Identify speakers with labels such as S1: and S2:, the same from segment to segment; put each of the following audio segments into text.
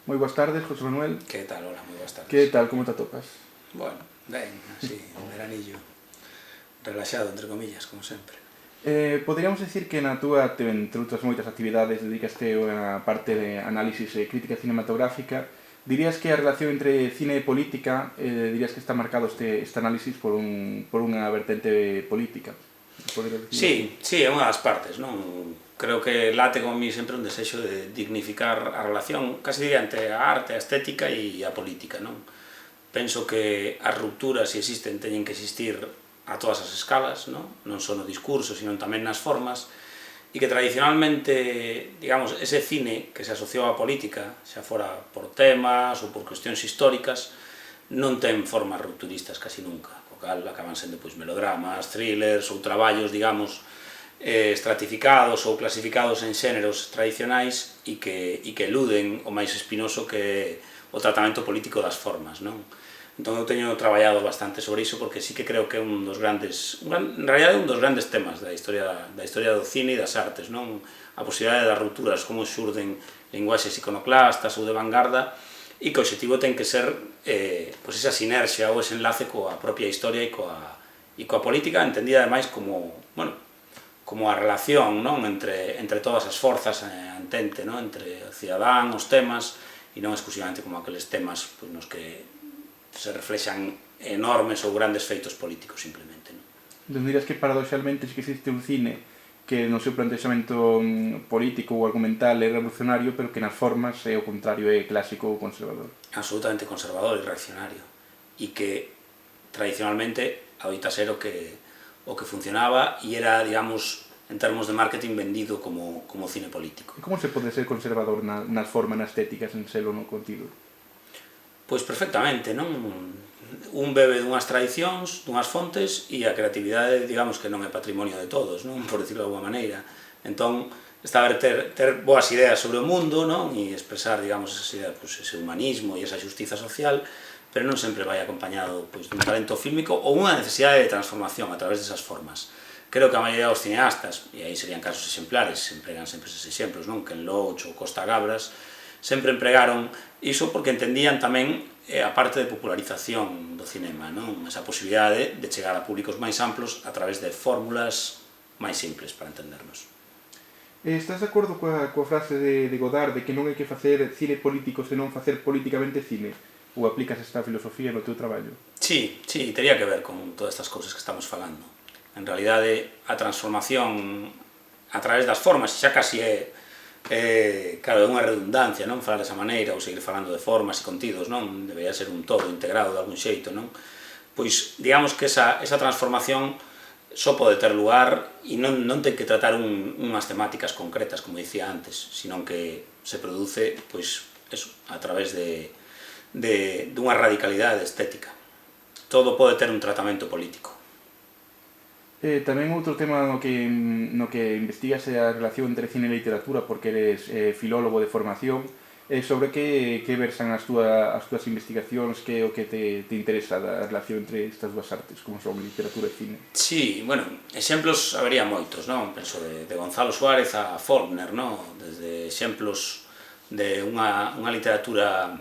S1: Moi boas tardes, José Manuel.
S2: Que tal? Hola, moi boas tardes.
S1: Que tal, como te atopas?
S2: Bueno, ben, así, un veranillo relaxado, entre comillas, como sempre.
S1: Poderíamos decir que na túa, entre outras moitas actividades, dedicaste a parte de análisis e crítica cinematográfica. Dirías que a relación entre cine e política, dirías que está marcado este análisis por unha vertente política?
S2: Sí, é unha das partes, non? Creo que late con mi sempre un desexo de dignificar a relación, casi diría, entre a arte, a estética e a política, non? Penso que as rupturas, se existen, teñen que existir a todas as escalas, non só no discurso, sino tamén nas formas, e que tradicionalmente, digamos, ese cine que se asociou á política, xa fora por temas ou por cuestións históricas, non ten formas rupturistas casi nunca, o cal acaban sendo pois melodramas, thrillers ou traballos, digamos, estratificados ou clasificados en xéneros tradicionais e que eluden o máis espinoso que o tratamento político das formas, non? Entón eu teño traballado bastante sobre iso porque sí que creo que é un dos grandes, en realidad é un dos grandes temas da historia do cine e das artes, non? A posibilidade das rupturas, como xurden linguaxes iconoclastas ou de vanguarda, e que o objetivo ten que ser pois esa sinerxia ou ese enlace coa propia historia e coa política, entendida ademais como, bueno, como a relación, non? Entre todas as forzas entente, non? Entre o cidadán, os temas, e non exclusivamente como aqueles temas pois, nos que se reflexan enormes ou grandes feitos políticos, simplemente.
S1: Non dirías que paradoxalmente sí que existe un cine que no seu plantexamento político ou argumental é revolucionario, pero que nas formas é o contrario, é clásico ou conservador?
S2: Absolutamente conservador e reaccionario. E que tradicionalmente adoita ser o que funcionaba e era, digamos, en termos de marketing vendido como cine político.
S1: E como se pode ser conservador nas formas, nas estéticas, en selo no contido?
S2: Pois perfectamente, non? Un bebe dunhas tradicións, dunhas fontes, e a creatividade, digamos, que non é patrimonio de todos, non? Por decirlo de alguma maneira. Entón, está a ver ter boas ideas sobre o mundo, non? E expresar, digamos, esas ideas, pois, ese humanismo e esa xustiza social, pero non sempre vai acompañado pois, dun talento fílmico ou unha necesidade de transformación a través desas formas. Creo que a maioría dos cineastas, e aí serían casos exemplares, se empregan sempre eses exemplos, non? Ken Loach ou Costa Gabras, sempre empregaron iso porque entendían tamén a parte de popularización do cinema, non? Esa posibilidade de chegar a públicos máis amplos a través de fórmulas máis simples para entendernos.
S1: Estás de acordo coa frase de Godard de que non hai que facer cine político senón facer políticamente cine? Ou aplicas esta filosofía no teu traballo?
S2: Sí, tería que ver con todas estas cousas que estamos falando. En realidade, a transformación a través das formas xa casi é claro, é unha redundancia, non? Falar desa maneira ou seguir falando de formas e contidos, non? Debería ser un todo integrado de algún xeito, non? Pois, digamos que esa transformación só pode ter lugar e non ten que tratar unhas temáticas concretas, como dicía antes, senón que se produce, pois, eso, a través dunha radicalidade estética. Todo pode ter un tratamento político.
S1: Tamén outro tema no que investigas é a relación entre cine e literatura, porque eres filólogo de formación. Sobre que versan as túas investigacións, que é o que te interesa da relación entre estas dúas artes, como son literatura e cine?
S2: Sí, bueno, exemplos habería moitos, non? Penso de Gonzalo Suárez a Faulkner, non? Desde exemplos de unha literatura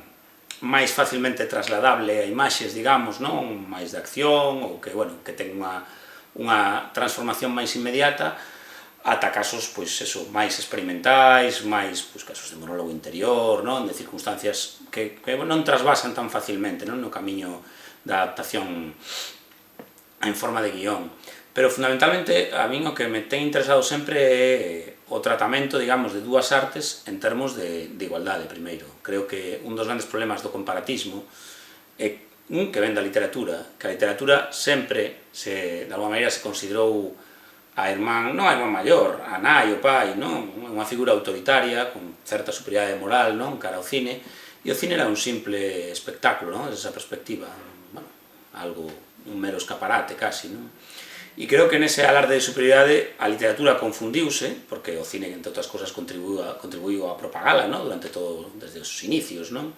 S2: máis facilmente trasladable a imaxes, digamos, non? Máis de acción, ou que, bueno, que ten unha transformación máis inmediata, ata casos, pois, eso, máis experimentais, máis, pois, casos de monólogo interior, non? De circunstancias que non trasvasan tan facilmente, non? No camiño da adaptación en forma de guión. Pero, fundamentalmente, a min o que me ten interesado sempre é o tratamento, digamos, de dúas artes en termos de igualdade, primeiro. Creo que un dos grandes problemas do comparatismo é que ven da literatura, que a literatura sempre, de alguma maneira, se considerou a irmán, non a irmán maior, a nai, o pai, non? Unha figura autoritaria, con certa superioridade moral, non? Cara ao cine, e o cine era un simple espectáculo, non? Desde esa perspectiva, bueno, algo, un mero escaparate, casi, non? E creo que nese alarde de superioridade a literatura confundiuse, porque o cine, entre outras cosas, contribuiu a propagala, non? Durante todo, desde os inicios, non?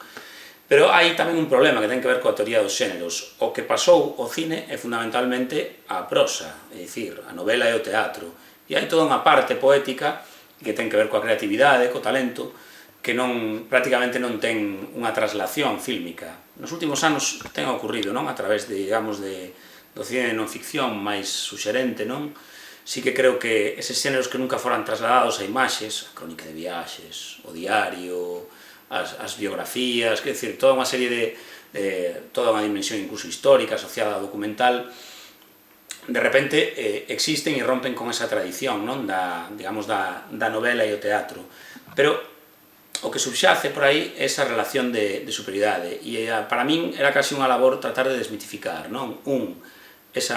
S2: Pero hai tamén un problema que ten que ver coa teoría dos xéneros. O que pasou ao cine é fundamentalmente a prosa, é dicir, a novela e o teatro. E hai toda unha parte poética que ten que ver coa creatividade, co talento, prácticamente non ten unha traslación fílmica. Nos últimos anos ten ocorrido, non? A través, digamos, do cine de non ficción máis suxerente, non? Sí que creo que eses xéneros que nunca foran trasladados a imaxes, a crónica de viaxes, o diario, as biografías, quer dizer, toda unha serie toda unha dimensión incluso histórica asociada ao documental, de repente existen e rompen con esa tradición, non? Digamos, da novela e o teatro. Pero o que subxace por aí é esa relación de superioridade, e para min era casi unha labor tratar de desmitificar, non? Ese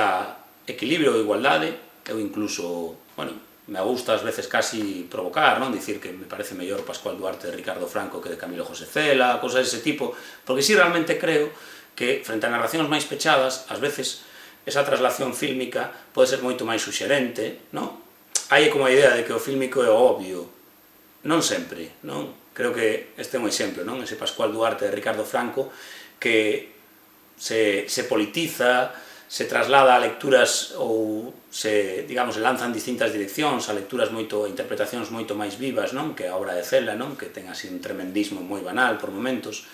S2: equilibrio ou igualdade, eu incluso, bueno, me gusta ás veces casi provocar, non? Dicir que me parece mellor Pascual Duarte de Ricardo Franco que de Camilo José Cela, cosas dese tipo, porque si realmente creo que, frente a narracións máis pechadas, ás veces esa traslación fílmica pode ser moito máis suxerente, non? Hai como a idea de que o fílmico é o obvio, non sempre, non? Creo que este é un exemplo, non? Ese Pascual Duarte de Ricardo Franco que se politiza, se traslada a lecturas ou se lanza en distintas direccións, a lecturas moito, a interpretacións moito máis vivas, non? Que a obra de Cela, non? Que ten así un tremendismo moi banal por momentos.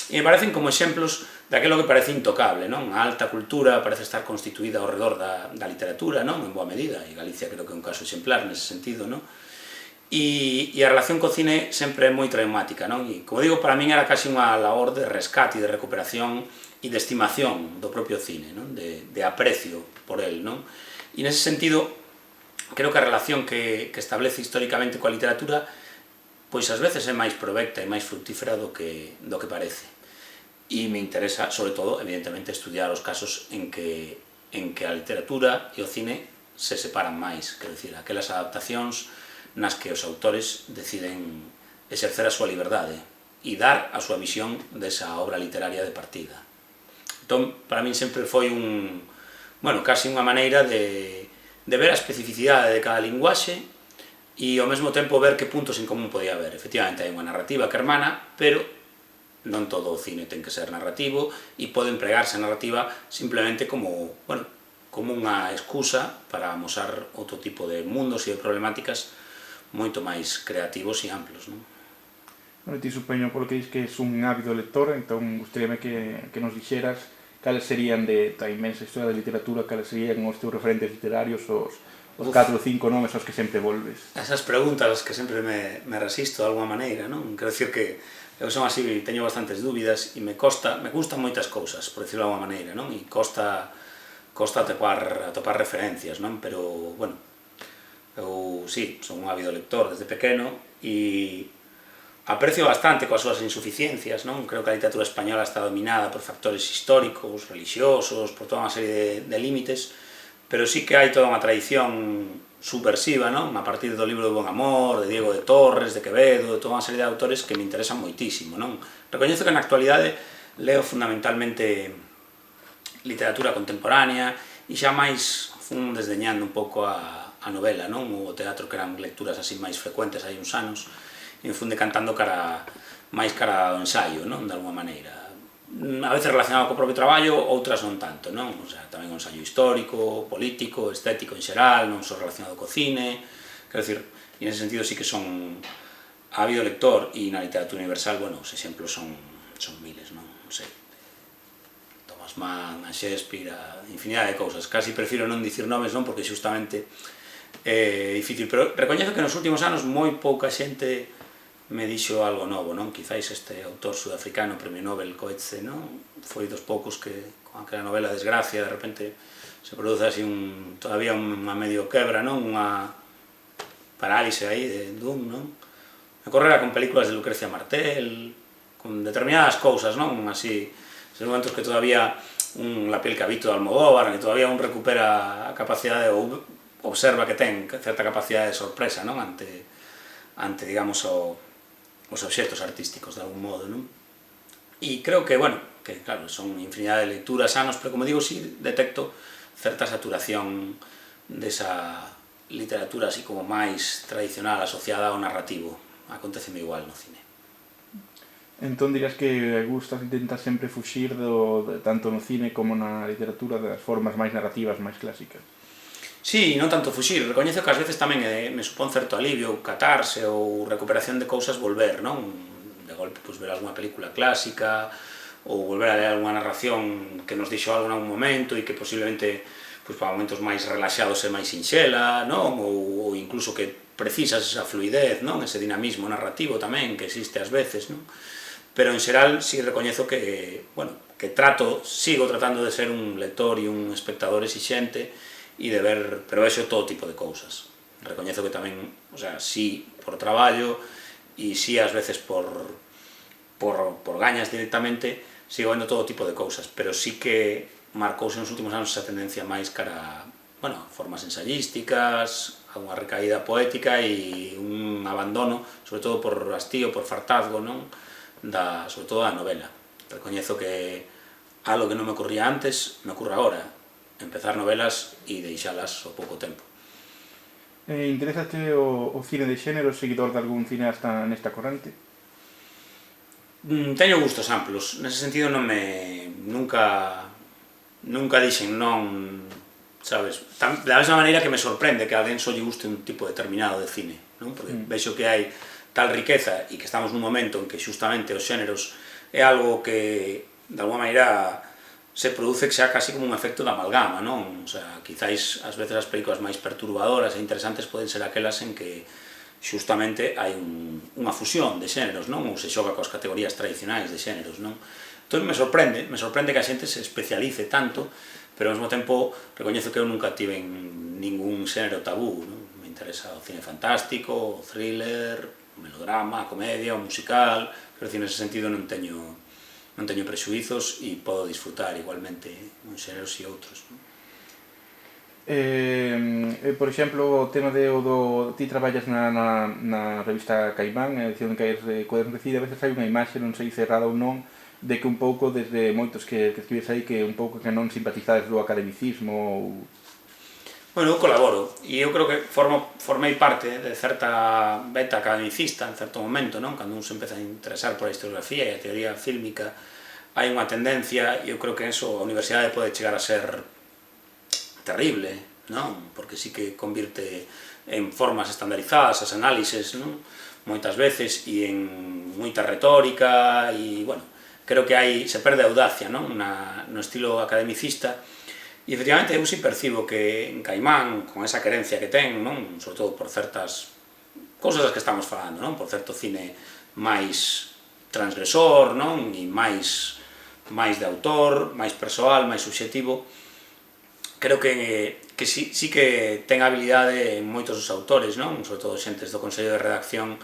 S2: E me parecen como exemplos daquilo que parece intocable, non? A alta cultura parece estar constituída ao redor da literatura, non? En boa medida, e Galicia creo que é un caso exemplar nese sentido, non? E a relación co cine sempre é moi traumática, non? E, como digo, para min era casi unha labor de rescate e de recuperación e de estimación do propio cine, non? De aprecio por el, non? E nese sentido, creo que a relación que establece históricamente coa literatura pois ás veces é máis provecta e máis fructífera do que parece. E me interesa, sobre todo, evidentemente, estudiar os casos en que a literatura e o cine se separan máis, quero dicir, aquelas adaptacións nas que os autores deciden exercer a súa liberdade e dar a súa visión desa obra literaria de partida. Entón, para min sempre foi casi unha maneira de ver a especificidade de cada linguaxe e ao mesmo tempo ver que puntos en común podía haber. Efectivamente, hai unha narrativa que hermana, pero non todo o cine ten que ser narrativo e pode empregarse a narrativa simplemente como unha excusa para amosar outro tipo de mundos e de problemáticas moito máis creativos e amplos, non?
S1: Bueno, ti supoño polo que dis que és un ávido lector, entón gustaríame que nos dixeras cales serían da inmensa historia da literatura, cales serían os teus referentes literarios, os 4 ou 5 nomes aos que sempre volves.
S2: Esas preguntas as que sempre me resisto de alguma maneira, non? Quero dicir que eu son así, teño bastantes dúbidas e me gustan moitas cousas, por decirlo de alguma maneira, non? E costa atopar referencias, non? Pero, bueno, eu, sí, son un ávido lector desde pequeno e aprecio bastante coas súas insuficiencias, non? Creo que a literatura española está dominada por factores históricos, religiosos, por toda unha serie de límites, pero sí que hai toda unha tradición subversiva, non? A partir do libro de Bon Amor, de Diego de Torres, de Quevedo, de toda unha serie de autores que me interesan moitísimo, non? Recoñezo que na actualidade leo fundamentalmente literatura contemporánea e xa máis fun desdeñando un pouco a novela, non? O teatro, que eran lecturas así máis frecuentes hai uns anos, e me fun decantando máis cara ao ensaio, non? De alguma maneira. A veces relacionado co propio traballo, outras non tanto, non? O sea, tamén un ensaio histórico, político, estético en xeral, non só relacionado co cine, quero dicir, e nese sentido sí que son ávido lector, e na literatura universal, bueno, os exemplos son miles, non? Non sei, Thomas Mann, a Shakespeare, a infinidade de cousas. Casi prefiro non dicir nomes, non? Porque xustamente é difícil, pero recoñezo que nos últimos anos moi pouca xente me dixo algo novo, non? Quizáis este autor sudafricano, premio Nobel, Coetzee, non? Foi dos poucos que, con aquela novela Desgracia, de repente se produce así todavía unha medio quebra, non? Unha parálise aí de Doom, non? Me correra con películas de Lucrecia Martel, con determinadas cousas, non? Así, esos momentos que todavía La piel que habito de Almodóvar, que todavía un recupera a capacidade ou observa que ten certa capacidade de sorpresa, non? Ante digamos, os obxectos artísticos, de algún modo, non? E creo que, bueno, que claro, son infinidade de lecturas, anos, pero como digo, sí detecto certa saturación desa literatura así como máis tradicional asociada ao narrativo. Aconteceme igual no cine.
S1: Entón dirás que intentas sempre fuxir tanto no cine como na literatura das formas máis narrativas, máis clásicas.
S2: Sí, non tanto fuxir, recoñezo que ás veces tamén me supón certo alivio, catarse ou recuperación de cousas volver, non? de golpe pues, ver alguna película clásica ou volver a ler alguna narración que nos dixo algo en algún momento e que posiblemente pues, para momentos máis relaxados e máis sinxela, non? Ou incluso que precisas esa fluidez, non? Ese dinamismo narrativo tamén que existe ás veces, non? Pero en xeral sí recoñezo que, bueno, que sigo tratando de ser un lector e un espectador exixente e de ver, pero vexo todo tipo de cousas. Recoñezo que tamén, o sea, sí por traballo e sí ás veces por gañas directamente, sigo vendo todo tipo de cousas, pero sí que marcouse nos últimos anos esa tendencia máis cara, bueno, formas ensayísticas, a unha recaída poética e un abandono, sobre todo por hastío, por fartazgo, non? Sobre todo da novela. Recoñezo que algo que non me ocurría antes, me ocurre agora, empezar novelas e deixalas ao pouco tempo.
S1: Interesaste o cine de xénero, seguidor de algún cineasta nesta corrente?
S2: Teño gustos amplos, nese sentido nunca dixen non, sabes? Da mesma maneira que me sorprende que a alguén só lle guste un tipo determinado de cine, non? Porque vexo que hai tal riqueza e que estamos nun momento en que xustamente os xéneros é algo que, de alguma maneira, se produce xa casi como un efecto de amalgama, non? O sea, quizáis ás veces as películas máis perturbadoras e interesantes poden ser aquelas en que xustamente hai unha fusión de xéneros, non? Ou se xoga coas categorías tradicionais de xéneros, non? Entón me sorprende que a xente se especialice tanto, pero ao mesmo tempo recoñezo que eu nunca tive ningún xénero tabú, non? Me interesa o cine fantástico, o thriller, o melodrama, a comedia, o musical, pero nese sentido non teño prexuizos e podo disfrutar igualmente uns xéneros e outros.
S1: Por exemplo, o tema ti traballas na revista Caimán, a edición que Cuadernos de Cine, a veces hai unha imaxe, non sei cerrada ou non, de que un pouco, desde moitos que escribes aí, que un pouco que non simpatizades do academicismo ou...
S2: Bueno, eu colaboro, e eu creo que formei parte de certa beta academicista en certo momento, non? Cando un se empeza a interesar por a historiografía e a teoría fílmica, hai unha tendencia, e eu creo que eso a universidade pode chegar a ser terrible, non? Porque sí que convirte en formas estandarizadas as análises, non? Moitas veces, e en moita retórica, e, bueno, creo que se perde a audacia, non? No estilo academicista. E, efectivamente, eu si percibo que en Caimán, con esa querencia que ten, non? Sobre todo por certas cousas das que estamos falando, non? Por certo cine máis transgresor, non? E máis de autor, máis persoal, máis subxetivo. Creo que sí que ten habilidade en moitos dos autores, non? Sobre todo xentes do Consello de Redacción,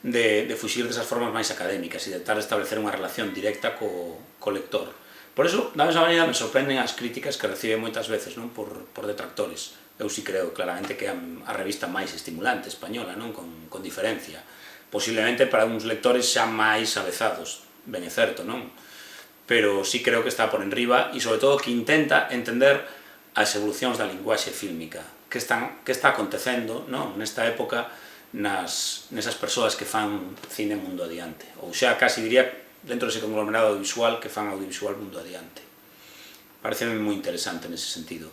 S2: de fuxir desas formas máis académicas e de tentar establecer unha relación directa co lector. Por iso, da mesma maneira, me sorprenden as críticas que recibe moitas veces, non? Por detractores. Eu sí creo claramente que é a revista máis estimulante española, non? Con diferencia. Posiblemente para uns lectores xa máis avezados, ben é certo, non? Pero sí creo que está por enriba e, sobre todo, que intenta entender as evolucións da linguaxe fílmica. Que está acontecendo, non? Nesta época, nesas persoas que fan cine mundo adiante. Ou xa casi diría dentro dese conglomerado audiovisual que fan audiovisual mundo adiante. Pareceme moi interesante nese sentido.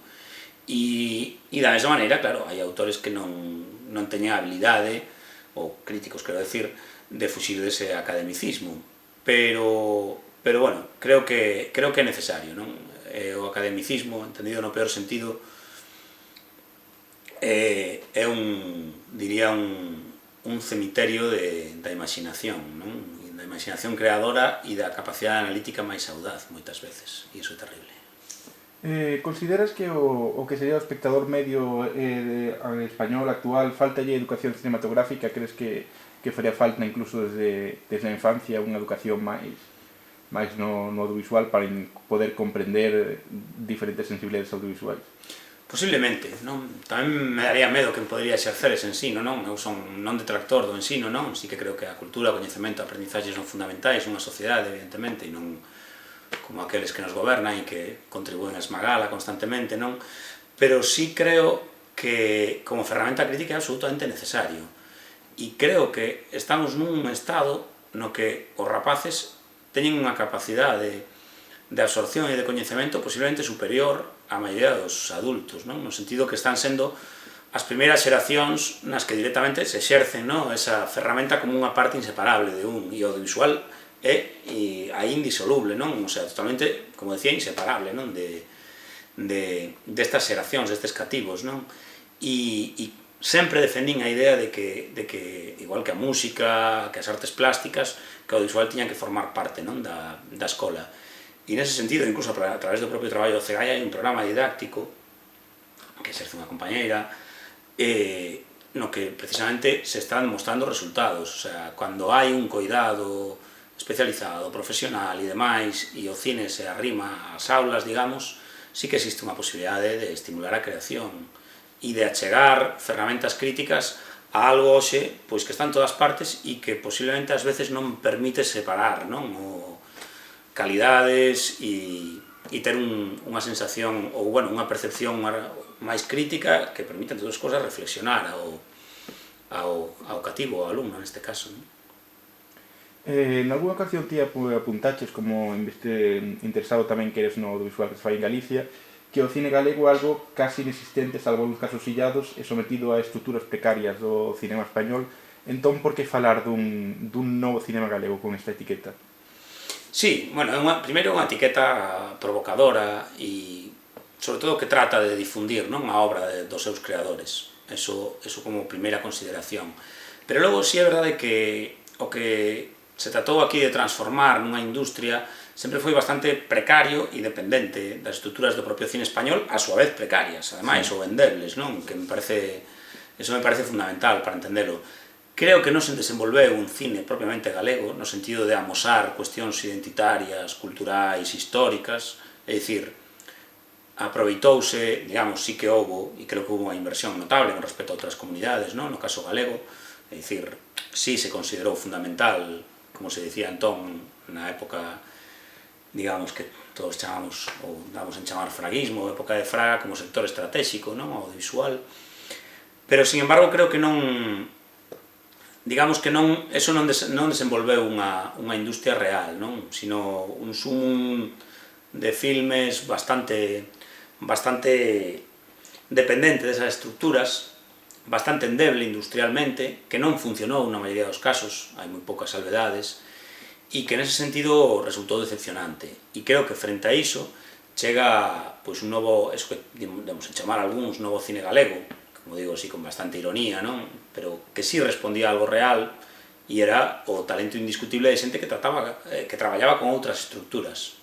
S2: E da mesma maneira, claro, hai autores que non teñen a habilidade, ou críticos, quero decir, de fuxir dese academicismo. Pero bueno, creo que é necesario, non? O academicismo, entendido no peor sentido, é diría, un cemiterio da imaginación, non? Da imaginación creadora e da capacidade analítica máis audaz, moitas veces, e iso é terrible.
S1: Consideras que o que sería o espectador medio español actual faltalle educación cinematográfica? Crees que faría falta incluso desde a infancia unha educación máis no audiovisual para poder comprender diferentes sensibilidades audiovisuais?
S2: Posiblemente, non? Tamén me daría medo que podería exercer ese ensino, non? Eu son non detractor do ensino, non? Sí que creo que a cultura, o coñecemento, a aprendizaxe son fundamentais nunha sociedade, evidentemente, e non como aqueles que nos gobernan e que contribúen a esmagala constantemente, non? Pero sí creo que como ferramenta crítica é absolutamente necesario. E creo que estamos nun estado no que os rapaces teñen unha capacidade de absorción e de coñecemento posiblemente superior á maioría dos adultos, non? No sentido que están sendo as primeiras xeracións nas que directamente se exercen, no, esa ferramenta como unha parte inseparable de un, e o audiovisual é aí indisoluble, non? O sea, totalmente, como decía, inseparable, non? Destas xeracións, destes cativos, non? E sempre defendín a idea de que, igual que a música, que as artes plásticas, que o audiovisual tiña que formar parte, non? Da escola. E nese sentido, incluso a través do propio traballo do CEGAI, hai un programa didáctico que exerce unha compañeira, no que precisamente se están mostrando resultados. O sea, cando hai un coidado especializado, profesional e demais, e o cine se arrima ás aulas, digamos, sí que existe unha posibilidade de estimular a creación e de achegar ferramentas críticas a algo hoxe pois que está en todas partes e que posiblemente ás veces non permite separar, non? O calidades e ter unha sensación, ou, bueno, unha percepción máis crítica que permite, entre outras cosas, reflexionar ao cativo, ao alumno, neste caso.
S1: En alguna ocasión ti apuntaches, como interesado tamén que eres no audiovisual que se fai en Galicia, que o cine galego é algo casi inexistente, salvo algúns casos illados, e sometido a estruturas precarias do cinema español. Entón, por que falar dun novo cinema galego con esta etiqueta?
S2: Sí, bueno, primeiro é unha etiqueta provocadora e, sobre todo, que trata de difundir, non, a obra dos seus creadores. Eso como primeira consideración. Pero logo, sí é verdade que o que se tratou aquí de transformar nunha industria sempre foi bastante precario e dependente das estruturas do propio cine español, a súa vez precarias, ademais, ou vendebles, non? Que eso me parece fundamental para entendelo. Creo que non se desenvolveu un cine propiamente galego, no sentido de amosar cuestións identitarias, culturais, históricas, é dicir, aproveitouse, digamos, sí que houbo, e creo que houve unha inversión notable con respecto a outras comunidades, non? No caso galego, é dicir, sí se considerou fundamental, como se dicía entón, na época, digamos, que todos chamamos, ou damos en chamar fraguismo, época de Fraga como sector estratégico, non? Audiovisual. Pero, sin embargo, creo que non, digamos que non, eso non desenvolveu unha industria real, non? Sino un sumum de filmes bastante dependente desas estruturas, bastante endeble industrialmente, que non funcionou na maioría dos casos, hai moi poucas salvedades, e que nese sentido resultou decepcionante. E creo que frente a iso chega pois un novo, eso que demos en chamar algúns, novo cine galego, como digo así con bastante ironía, non? Pero que sí respondía a algo real e era o talento indiscutible de xente que traballaba con outras estruturas.